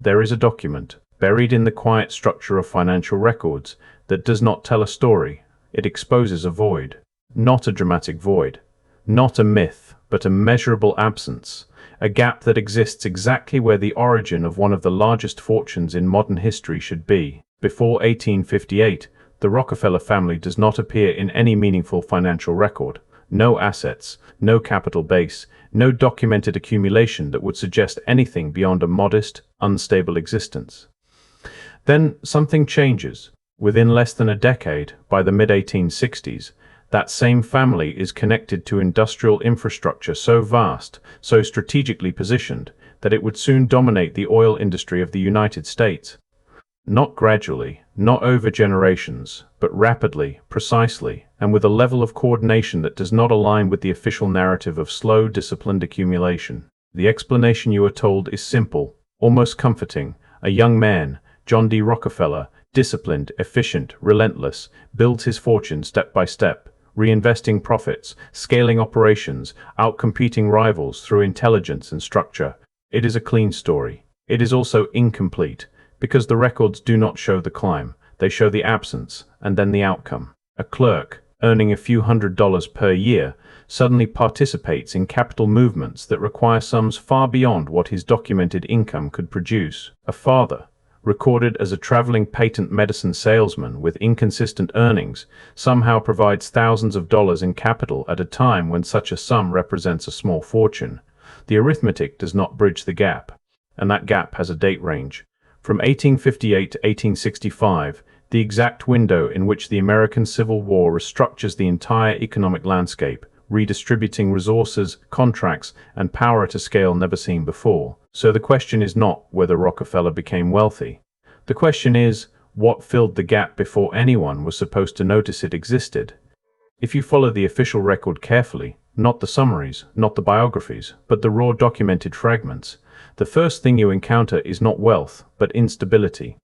There is a document, buried in the quiet structure of financial records, that does not tell a story. It exposes a void. Not a dramatic void. Not a myth, but a measurable absence. A gap that exists exactly where the origin of one of the largest fortunes in modern history should be. Before 1858, the Rockefeller family does not appear in any meaningful financial record. No assets, no capital base, no documented accumulation that would suggest anything beyond a modest, unstable existence. Then something changes. Within less than a decade, by the mid-1860s, that same family is connected to industrial infrastructure so vast, so strategically positioned, that it would soon dominate the oil industry of the United States. Not gradually, not over generations, but rapidly, precisely, and with a level of coordination that does not align with the official narrative of slow, disciplined accumulation. The explanation you are told is simple, almost comforting. A young man, John D. Rockefeller, disciplined, efficient, relentless, builds his fortune step by step, reinvesting profits, scaling operations, outcompeting rivals through intelligence and structure. It is a clean story. It is also incomplete, because the records do not show the climb. They show the absence, and then the outcome. A clerk, earning a few $100s per year, suddenly participates in capital movements that require sums far beyond what his documented income could produce. A father, recorded as a traveling patent medicine salesman with inconsistent earnings, somehow provides thousands of dollars in capital at a time when such a sum represents a small fortune. The arithmetic does not bridge the gap, and that gap has a date range. From 1858 to 1865, the exact window in which the American Civil War restructures the entire economic landscape, redistributing resources, contracts, and power at a scale never seen before. So the question is not whether Rockefeller became wealthy. The question is, what filled the gap before anyone was supposed to notice it existed? If you follow the official record carefully, not the summaries, not the biographies, but the raw documented fragments, the first thing you encounter is not wealth, but instability.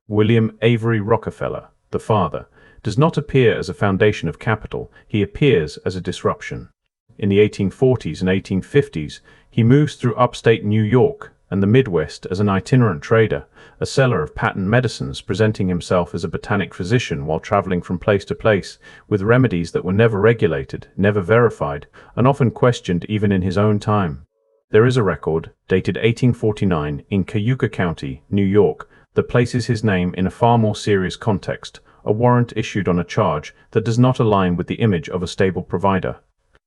William Avery Rockefeller, the father, does not appear as a foundation of capital. He appears as a disruption. In the 1840s and 1850s, he moves through upstate New York and the Midwest as an itinerant trader, a seller of patent medicines, presenting himself as a botanic physician while traveling from place to place with remedies that were never regulated, never verified, and often questioned even in his own time. There is a record, dated 1849, in Cayuga County, New York, that places his name in a far more serious context, a warrant issued on a charge that does not align with the image of a stable provider.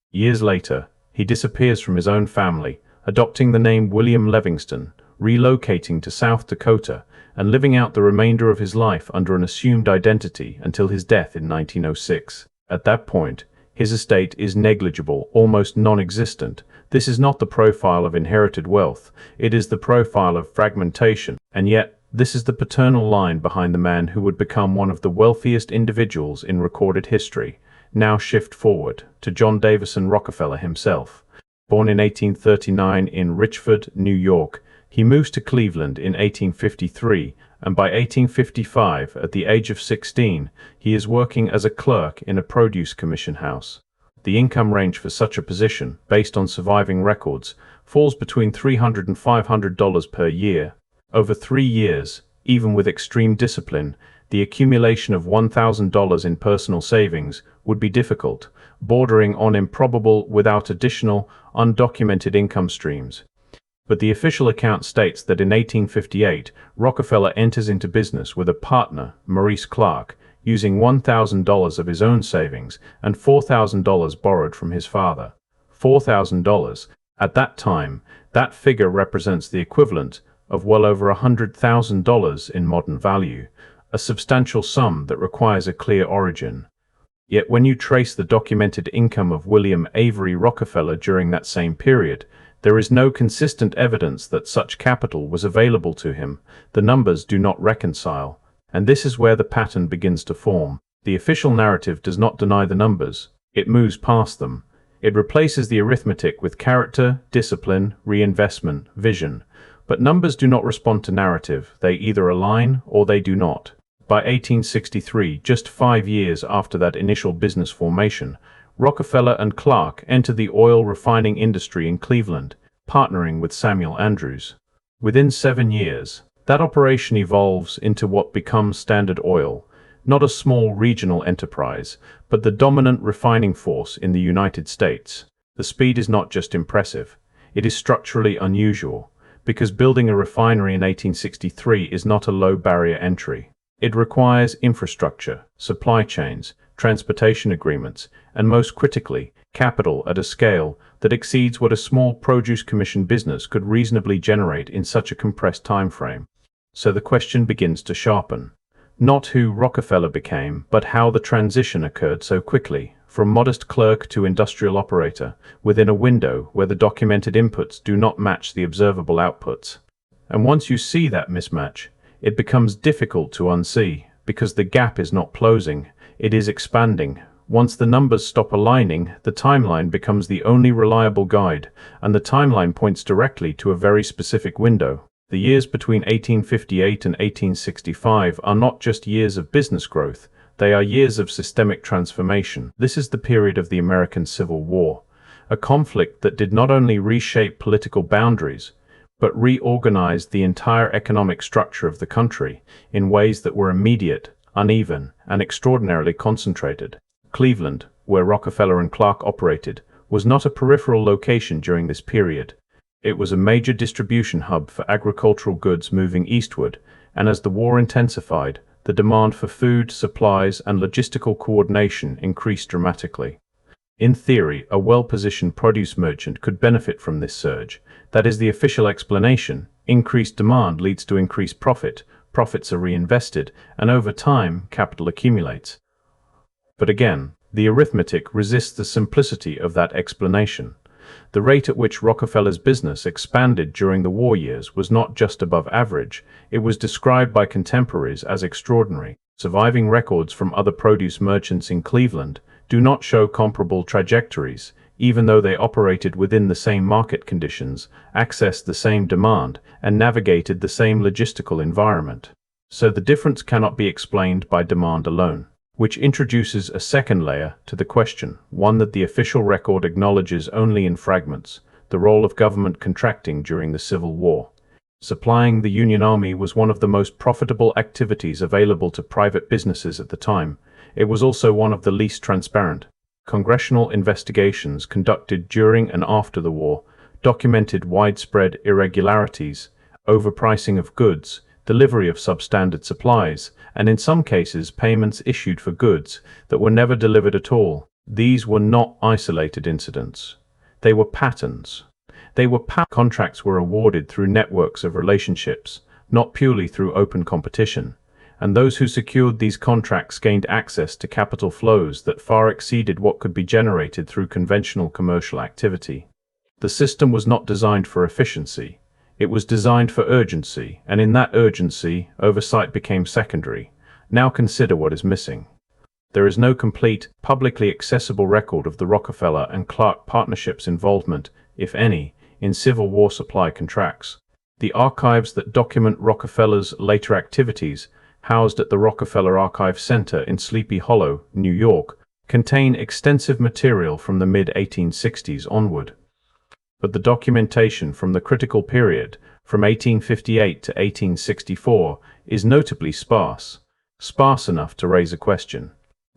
Years later, he disappears from his own family, adopting the name William Livingston, relocating to South Dakota, and living out the remainder of his life under an assumed identity until his death in 1906. At that point, his estate is negligible, almost non-existent. This is not the profile of inherited wealth, it is the profile of fragmentation, and yet, this is the paternal line behind the man who would become one of the wealthiest individuals in recorded history. Now shift forward to John Davison Rockefeller himself. Born in 1839 in Richford, New York, he moves to Cleveland in 1853, and by 1855, at the age of 16, he is working as a clerk in a produce commission house. The income range for such a position, based on surviving records, falls between $300 and $500 per year. Over 3 years, even with extreme discipline, the accumulation of $1,000 in personal savings would be difficult, bordering on improbable without additional, undocumented income streams. But the official account states that in 1858, Rockefeller enters into business with a partner, Maurice Clark, using $1,000 of his own savings and $4,000 borrowed from his father. $4,000. At that time, that figure represents the equivalent of well over $100,000 in modern value, a substantial sum that requires a clear origin. Yet when you trace the documented income of William Avery Rockefeller during that same period, there is no consistent evidence that such capital was available to him. The numbers do not reconcile, and this is where the pattern begins to form. The official narrative does not deny the numbers, it moves past them. It replaces the arithmetic with character, discipline, reinvestment, vision. But numbers do not respond to narrative, they either align or they do not. By 1863, just 5 years after that initial business formation, Rockefeller and Clark enter the oil refining industry in Cleveland, partnering with Samuel Andrews. Within 7 years, that operation evolves into what becomes Standard Oil, not a small regional enterprise, but the dominant refining force in the United States. The speed is not just impressive, it is structurally unusual, because building a refinery in 1863 is not a low barrier entry. It requires infrastructure, supply chains, transportation agreements, and most critically, capital at a scale that exceeds what a small produce commission business could reasonably generate in such a compressed time frame. So the question begins to sharpen. Not who Rockefeller became, but how the transition occurred so quickly, from modest clerk to industrial operator, within a window where the documented inputs do not match the observable outputs. And once you see that mismatch, it becomes difficult to unsee, because the gap is not closing, it is expanding. Once the numbers stop aligning, the timeline becomes the only reliable guide, and the timeline points directly to a very specific window. The years between 1858 and 1865 are not just years of business growth, they are years of systemic transformation. This is the period of the American Civil War, a conflict that did not only reshape political boundaries, but reorganized the entire economic structure of the country in ways that were immediate, uneven, and extraordinarily concentrated. Cleveland, where Rockefeller and Clark operated, was not a peripheral location during this period. It was a major distribution hub for agricultural goods moving eastward, and as the war intensified, the demand for food, supplies, and logistical coordination increased dramatically. In theory, a well-positioned produce merchant could benefit from this surge. That is the official explanation. Increased demand leads to increased profit, profits are reinvested, and over time, capital accumulates. But again, the arithmetic resists the simplicity of that explanation. The rate at which Rockefeller's business expanded during the war years was not just above average, it was described by contemporaries as extraordinary. Surviving records from other produce merchants in Cleveland do not show comparable trajectories, even though they operated within the same market conditions, accessed the same demand, and navigated the same logistical environment. So the difference cannot be explained by demand alone, which introduces a second layer to the question, one that the official record acknowledges only in fragments: the role of government contracting during the Civil War. Supplying the Union Army was one of the most profitable activities available to private businesses at the time. It was also one of the least transparent. Congressional investigations conducted during and after the war documented widespread irregularities, overpricing of goods, delivery of substandard supplies, and in some cases payments issued for goods that were never delivered at all. These were not isolated incidents. They were patterns. Contracts were awarded through networks of relationships, not purely through open competition, and those who secured these contracts gained access to capital flows that far exceeded what could be generated through conventional commercial activity. The system was not designed for efficiency. It was designed for urgency, and in that urgency, oversight became secondary. Now consider what is missing. There is no complete, publicly accessible record of the Rockefeller and Clark partnership's involvement, if any, in Civil War supply contracts. The archives that document Rockefeller's later activities, housed at the Rockefeller Archive Center in Sleepy Hollow, New York, contain extensive material from the mid-1860s onward. But the documentation from the critical period, from 1858 to 1864, is notably sparse enough to raise a question.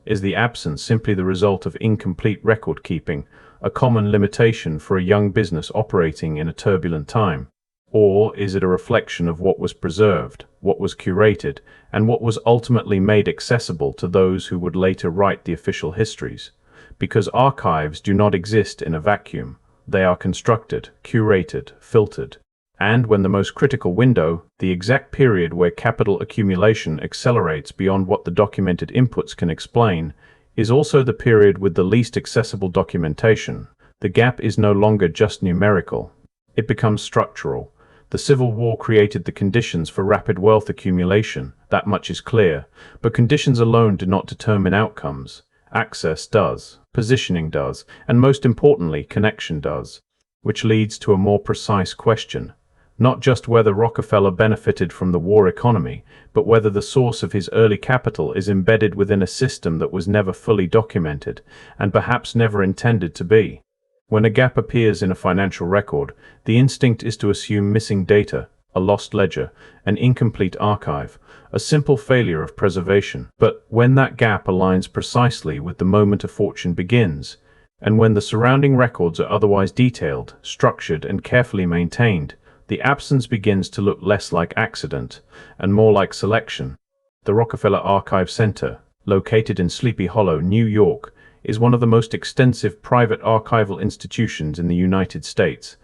Is the absence simply the result of incomplete record-keeping, a common limitation for a young business operating in a turbulent time? Or is it a reflection of what was preserved, what was curated, and what was ultimately made accessible to those who would later write the official histories? Because archives do not exist in a vacuum. They are constructed, curated, filtered. And when the most critical window, the exact period where capital accumulation accelerates beyond what the documented inputs can explain, is also the period with the least accessible documentation, the gap is no longer just numerical. It becomes structural. The Civil War created the conditions for rapid wealth accumulation, that much is clear, but conditions alone do not determine outcomes. Access does, positioning does, and most importantly, connection does, which leads to a more precise question. Not just whether Rockefeller benefited from the war economy, but whether the source of his early capital is embedded within a system that was never fully documented, and perhaps never intended to be. When a gap appears in a financial record, the instinct is to assume missing data, a lost ledger, an incomplete archive, a simple failure of preservation. But when that gap aligns precisely with the moment a fortune begins, and when the surrounding records are otherwise detailed, structured, and carefully maintained, the absence begins to look less like accident and more like selection. The Rockefeller Archive Center, located in Sleepy Hollow, New York, is one of the most extensive private archival institutions in the United States.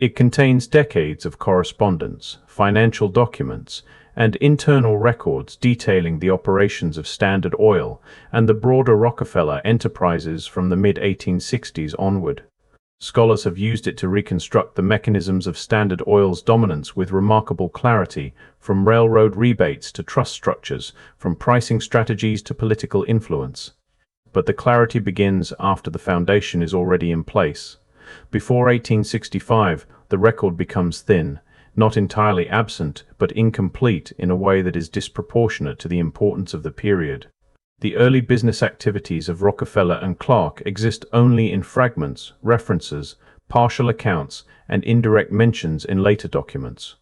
It contains decades of correspondence, financial documents, and internal records detailing the operations of Standard Oil and the broader Rockefeller enterprises from the mid-1860s onward. Scholars have used it to reconstruct the mechanisms of Standard Oil's dominance with remarkable clarity, from railroad rebates to trust structures, from pricing strategies to political influence. But the clarity begins after the foundation is already in place. Before 1865, the record becomes thin, not entirely absent, but incomplete in a way that is disproportionate to the importance of the period. The early business activities of Rockefeller and Clark exist only in fragments, references, partial accounts, and indirect mentions in later documents.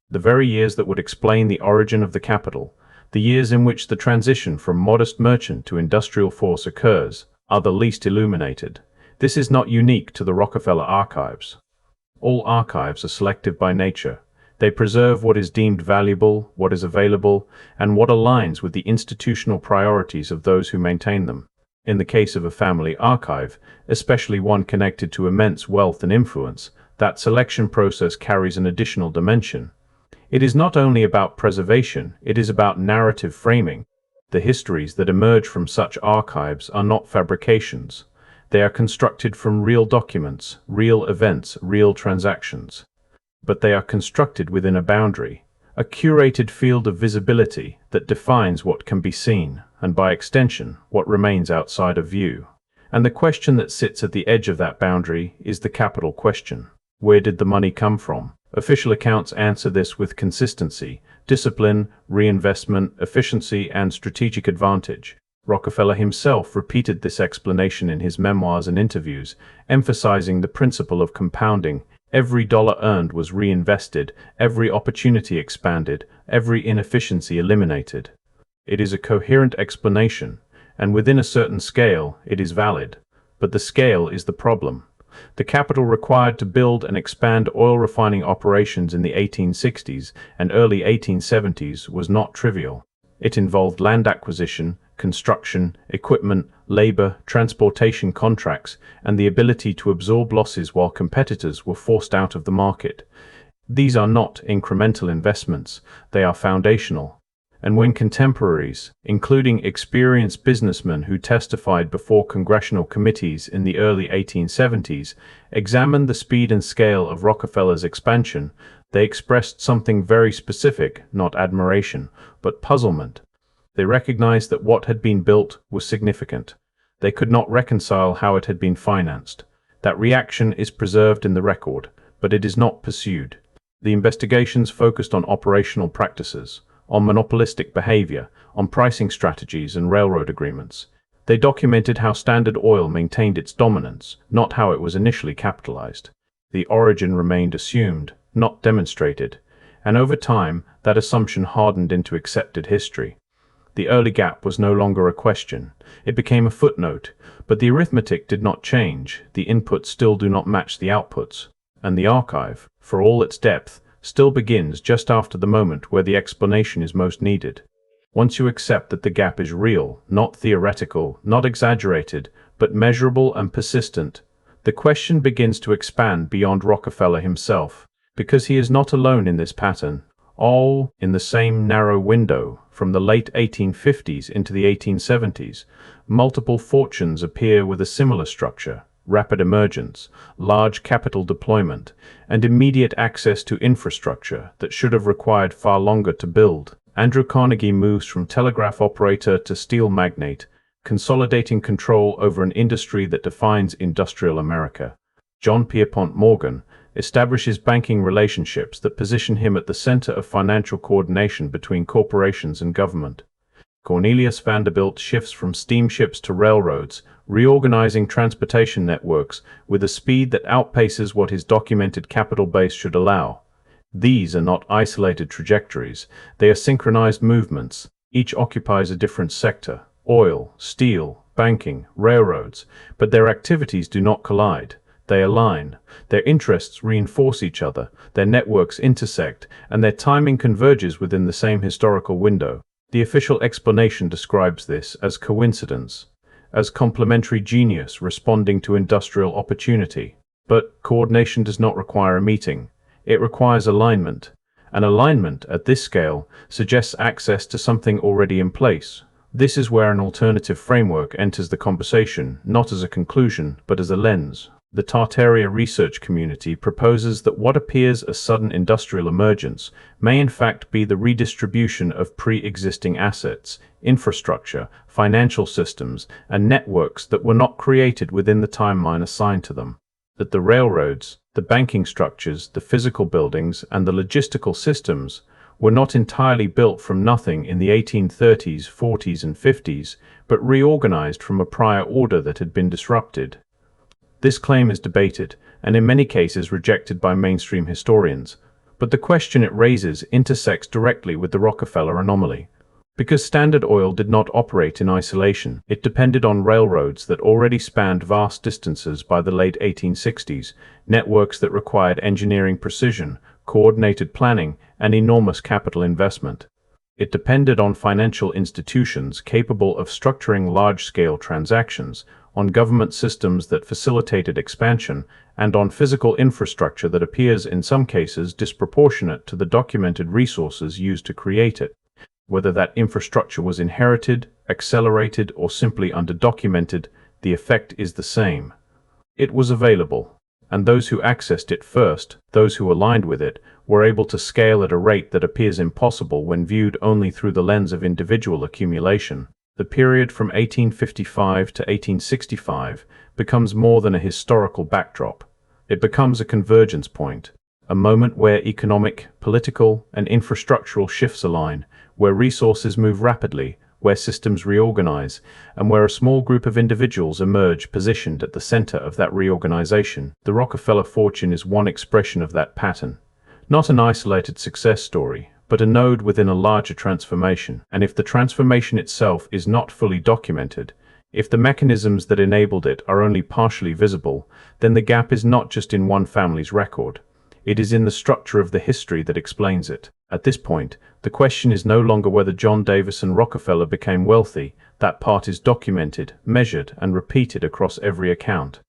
The very years that would explain the origin of the capital, the years in which the transition from modest merchant to industrial force occurs, are the least illuminated. This is not unique to the Rockefeller archives. All archives are selective by nature. They preserve what is deemed valuable, what is available, and what aligns with the institutional priorities of those who maintain them. In the case of a family archive, especially one connected to immense wealth and influence, that selection process carries an additional dimension. It is not only about preservation, it is about narrative framing. The histories that emerge from such archives are not fabrications. They are constructed from real documents, real events, real transactions. But they are constructed within a boundary, a curated field of visibility that defines what can be seen, and by extension, what remains outside of view. And the question that sits at the edge of that boundary is the capital question. Where did the money come from? Official accounts answer this with consistency, discipline, reinvestment, efficiency, and strategic advantage. Rockefeller himself repeated this explanation in his memoirs and interviews, emphasizing the principle of compounding. Every dollar earned was reinvested, every opportunity expanded, every inefficiency eliminated. It is a coherent explanation, and within a certain scale, it is valid. But the scale is the problem. The capital required to build and expand oil refining operations in the 1860s and early 1870s was not trivial. It involved land acquisition, construction, equipment, labor, transportation contracts, and the ability to absorb losses while competitors were forced out of the market. These are not incremental investments, they are foundational. And when contemporaries, including experienced businessmen who testified before congressional committees in the early 1870s, examined the speed and scale of Rockefeller's expansion, they expressed something very specific, not admiration, but puzzlement. They recognized that what had been built was significant. They could not reconcile how it had been financed. That reaction is preserved in the record, but it is not pursued. The investigations focused on operational practices, on monopolistic behavior, on pricing strategies and railroad agreements. They documented how Standard Oil maintained its dominance, not how it was initially capitalized. The origin remained assumed, not demonstrated, and over time, that assumption hardened into accepted history. The early gap was no longer a question. It became a footnote, but the arithmetic did not change. The inputs still do not match the outputs, and the archive, for all its depth, still begins just after the moment where the explanation is most needed. Once you accept that the gap is real, not theoretical, not exaggerated, but measurable and persistent, the question begins to expand beyond Rockefeller himself, because he is not alone in this pattern. All in the same narrow window, from the late 1850s into the 1870s, multiple fortunes appear with a similar structure. Rapid emergence, large capital deployment, and immediate access to infrastructure that should have required far longer to build. Andrew Carnegie moves from telegraph operator to steel magnate, consolidating control over an industry that defines industrial America. John Pierpont Morgan establishes banking relationships that position him at the center of financial coordination between corporations and government. Cornelius Vanderbilt shifts from steamships to railroads, reorganizing transportation networks with a speed that outpaces what his documented capital base should allow. These are not isolated trajectories, they are synchronized movements. Each occupies a different sector: oil, steel, banking, railroads, but their activities do not collide. They align. Their interests reinforce each other, their networks intersect, and their timing converges within the same historical window. The official explanation describes this as coincidence, as complementary genius responding to industrial opportunity. But coordination does not require a meeting. It requires alignment. And alignment, at this scale, suggests access to something already in place. This is where an alternative framework enters the conversation, not as a conclusion, but as a lens. The Tartaria research community proposes that what appears a sudden industrial emergence may in fact be the redistribution of pre-existing assets, infrastructure, financial systems, and networks that were not created within the timeline assigned to them. That the railroads, the banking structures, the physical buildings, and the logistical systems were not entirely built from nothing in the 1830s, 40s, and 50s, but reorganized from a prior order that had been disrupted. This claim is debated, and in many cases rejected by mainstream historians, but the question it raises intersects directly with the Rockefeller anomaly. Because Standard Oil did not operate in isolation, it depended on railroads that already spanned vast distances by the late 1860s, networks that required engineering precision, coordinated planning, and enormous capital investment. It depended on financial institutions capable of structuring large-scale transactions, on government systems that facilitated expansion, and on physical infrastructure that appears in some cases disproportionate to the documented resources used to create it. Whether that infrastructure was inherited, accelerated, or simply underdocumented, the effect is the same. It was available, and those who accessed it first, those who aligned with it, were able to scale at a rate that appears impossible when viewed only through the lens of individual accumulation. The period from 1855 to 1865 becomes more than a historical backdrop. It becomes a convergence point, a moment where economic, political, and infrastructural shifts align, where resources move rapidly, where systems reorganize, and where a small group of individuals emerge positioned at the center of that reorganization. The Rockefeller fortune is one expression of that pattern. Not an isolated success story, but a node within a larger transformation. And if the transformation itself is not fully documented, if the mechanisms that enabled it are only partially visible, then the gap is not just in one family's record. It is in the structure of the history that explains it. At this point, the question is no longer whether John Davis and Rockefeller became wealthy. That part is documented, measured, and repeated across every account.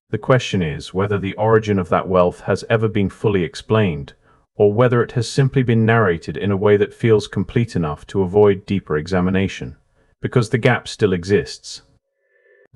The question is whether the origin of that wealth has ever been fully explained, or whether it has simply been narrated in a way that feels complete enough to avoid deeper examination. Because the gap still exists.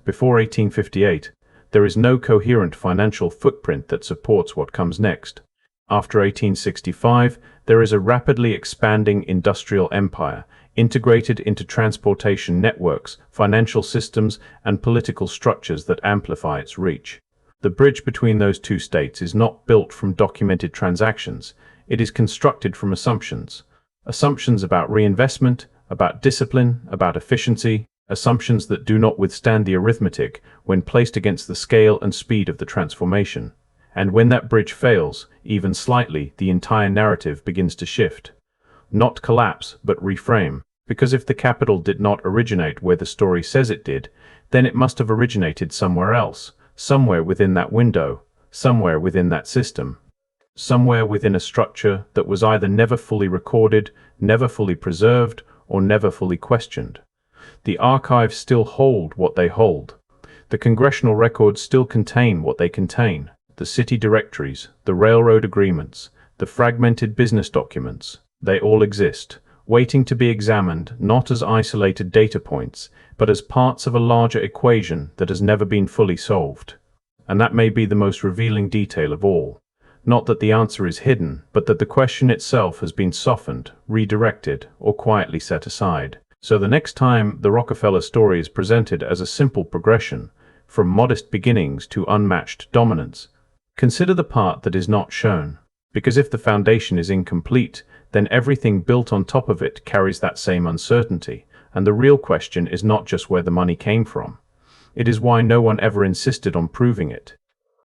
Before 1858, there is no coherent financial footprint that supports what comes next. After 1865, there is a rapidly expanding industrial empire, integrated into transportation networks, financial systems, and political structures that amplify its reach. The bridge between those two states is not built from documented transactions. It is constructed from assumptions. Assumptions about reinvestment, about discipline, about efficiency, assumptions that do not withstand the arithmetic when placed against the scale and speed of the transformation. And when that bridge fails, even slightly, the entire narrative begins to shift. Not collapse, but reframe. Because if the capital did not originate where the story says it did, then it must have originated somewhere else, somewhere within that window, somewhere within that system, somewhere within a structure that was either never fully recorded, never fully preserved, or never fully questioned. The archives still hold what they hold. The congressional records still contain what they contain. The city directories, the railroad agreements, the fragmented business documents, they all exist, waiting to be examined not as isolated data points, but as parts of a larger equation that has never been fully solved. And that may be the most revealing detail of all. Not that the answer is hidden, but that the question itself has been softened, redirected, or quietly set aside. So the next time the Rockefeller story is presented as a simple progression, from modest beginnings to unmatched dominance, consider the part that is not shown. Because if the foundation is incomplete, then everything built on top of it carries that same uncertainty, and the real question is not just where the money came from. It is why no one ever insisted on proving it.